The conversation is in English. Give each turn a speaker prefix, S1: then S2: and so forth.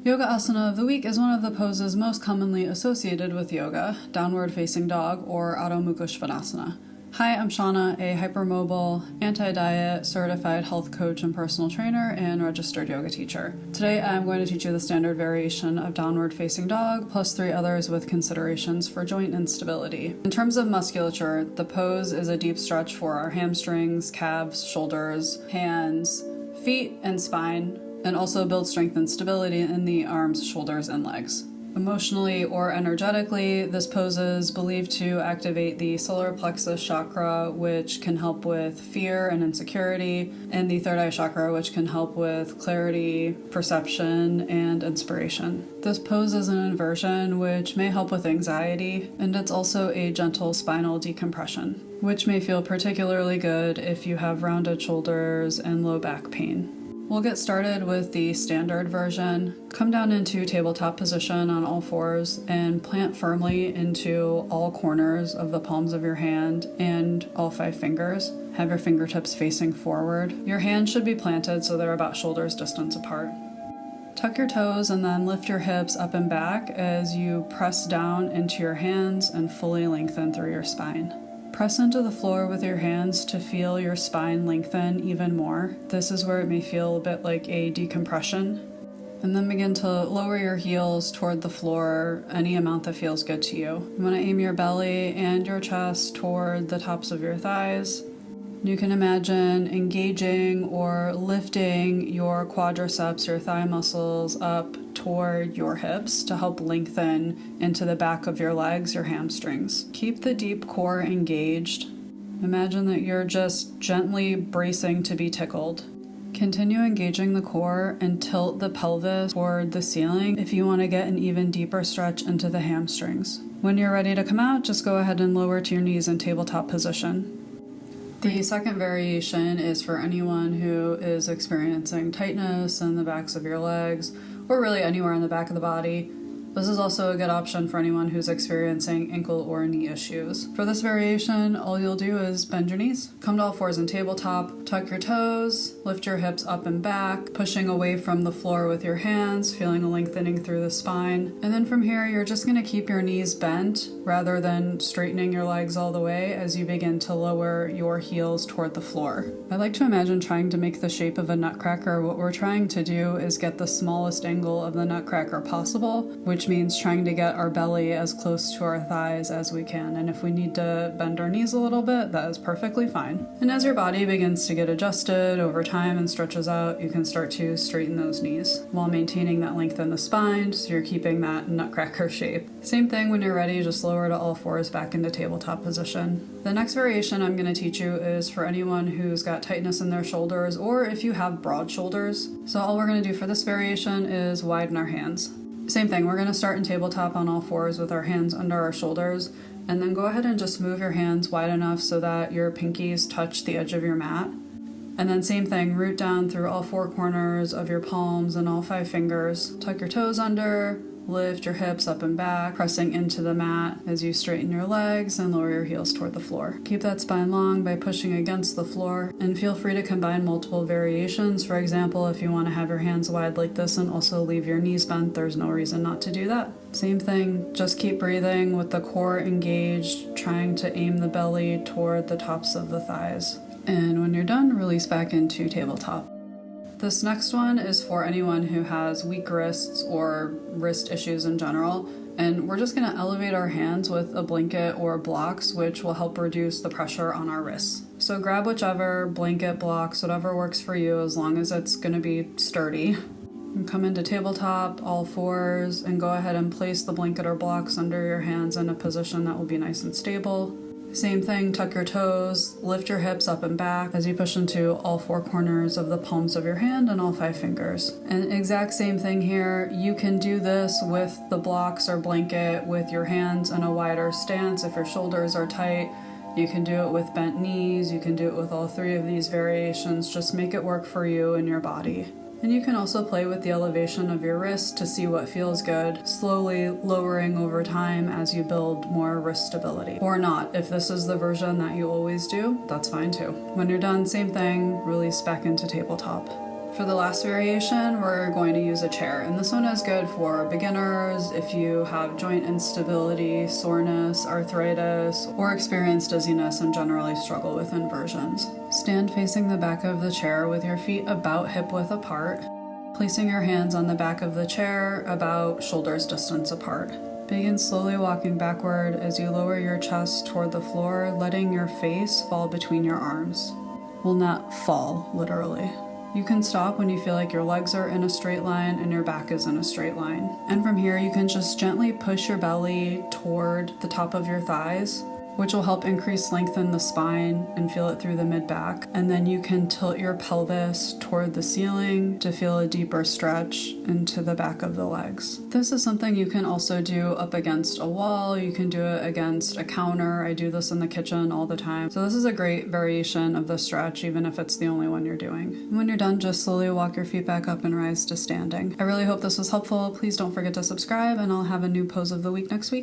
S1: Yoga asana of the week is one of the poses most commonly associated with yoga, downward facing dog or Adho Mukha Svansana. Hi, I'm Shauna, a hypermobile, anti-diet, certified health coach and personal trainer and registered yoga teacher. Today I'm going to teach you the standard variation of downward facing dog plus 3 others with considerations for joint instability. In terms of musculature, the pose is a deep stretch for our hamstrings, calves, shoulders, hands, feet, and spine, and also builds strength and stability in the arms, shoulders, and legs. Emotionally or energetically, this pose is believed to activate the solar plexus chakra, which can help with fear and insecurity, and the third eye chakra, which can help with clarity, perception, and inspiration. This pose is an inversion, which may help with anxiety, and it's also a gentle spinal decompression, which may feel particularly good if you have rounded shoulders and low back pain. We'll get started with the standard version. Come down into tabletop position on all fours and plant firmly into all corners of the palms of your hand and all 5 fingers. Have your fingertips facing forward. Your hands should be planted so they're about shoulders distance apart. Tuck your toes and then lift your hips up and back as you press down into your hands and fully lengthen through your spine. Press into the floor with your hands to feel your spine lengthen even more. This is where it may feel a bit like a decompression. And then begin to lower your heels toward the floor any amount that feels good to you. You want to aim your belly and your chest toward the tops of your thighs. You can imagine engaging or lifting your quadriceps, your thigh muscles, up toward your hips to help lengthen into the back of your legs, your hamstrings. Keep the deep core engaged. Imagine that you're just gently bracing to be tickled. Continue engaging the core and tilt the pelvis toward the ceiling if you want to get an even deeper stretch into the hamstrings. When you're ready to come out, just go ahead and lower to your knees in tabletop position. The second variation is for anyone who is experiencing tightness in the backs of your legs, or really anywhere in the back of the body. This is also a good option for anyone who's experiencing ankle or knee issues. For this variation, all you'll do is bend your knees, come to all fours in tabletop, tuck your toes, lift your hips up and back, pushing away from the floor with your hands, feeling a lengthening through the spine. And then from here, you're just going to keep your knees bent rather than straightening your legs all the way as you begin to lower your heels toward the floor. I like to imagine trying to make the shape of a nutcracker. What we're trying to do is get the smallest angle of the nutcracker possible, which means trying to get our belly as close to our thighs as we can. And if we need to bend our knees a little bit, that is perfectly fine. And as your body begins to get adjusted over time and stretches out, you can start to straighten those knees while maintaining that length in the spine, so you're keeping that nutcracker shape. Same thing when you're ready, just lower to all fours back into tabletop position. The next variation I'm going to teach you is for anyone who's got tightness in their shoulders or if you have broad shoulders. So all we're going to do for this variation is widen our hands. Same thing, we're going to start in tabletop on all fours with our hands under our shoulders, and then go ahead and just move your hands wide enough so that your pinkies touch the edge of your mat. And then same thing, root down through all 4 corners of your palms and all 5 fingers. Tuck your toes under, lift your hips up and back, pressing into the mat as you straighten your legs and lower your heels toward the floor. Keep that spine long by pushing against the floor, and feel free to combine multiple variations. For example, if you want to have your hands wide like this and also leave your knees bent, there's no reason not to do that. Same thing, just keep breathing with the core engaged, trying to aim the belly toward the tops of the thighs. And when you're done, release back into tabletop. This next one is for anyone who has weak wrists or wrist issues in general, and we're just going to elevate our hands with a blanket or blocks, which will help reduce the pressure on our wrists. So grab whichever blanket, blocks, whatever works for you, as long as it's going to be sturdy. And come into tabletop, all fours, and go ahead and place the blanket or blocks under your hands in a position that will be nice and stable. Same thing, tuck your toes, lift your hips up and back as you push into all 4 corners of the palms of your hand and all 5 fingers. And exact same thing here, you can do this with the blocks or blanket with your hands in a wider stance if your shoulders are tight. You can do it with bent knees, you can do it with all 3 of these variations, just make it work for you and your body. And you can also play with the elevation of your wrist to see what feels good, slowly lowering over time as you build more wrist stability. Or not. If this is the version that you always do, that's fine too. When you're done, same thing, release back into tabletop. For the last variation, we're going to use a chair, and this one is good for beginners if you have joint instability, soreness, arthritis, or experience dizziness and generally struggle with inversions. Stand facing the back of the chair with your feet about hip width apart, placing your hands on the back of the chair about shoulders distance apart. Begin slowly walking backward as you lower your chest toward the floor, letting your face fall between your arms. Will not fall, literally. You can stop when you feel like your legs are in a straight line and your back is in a straight line. And from here, you can just gently push your belly toward the top of your thighs, which will help increase length in the spine and feel it through the mid-back. And then you can tilt your pelvis toward the ceiling to feel a deeper stretch into the back of the legs. This is something you can also do up against a wall. You can do it against a counter. I do this in the kitchen all the time. So this is a great variation of the stretch, even if it's the only one you're doing. And when you're done, just slowly walk your feet back up and rise to standing. I really hope this was helpful. Please don't forget to subscribe, and I'll have a new pose of the week next week.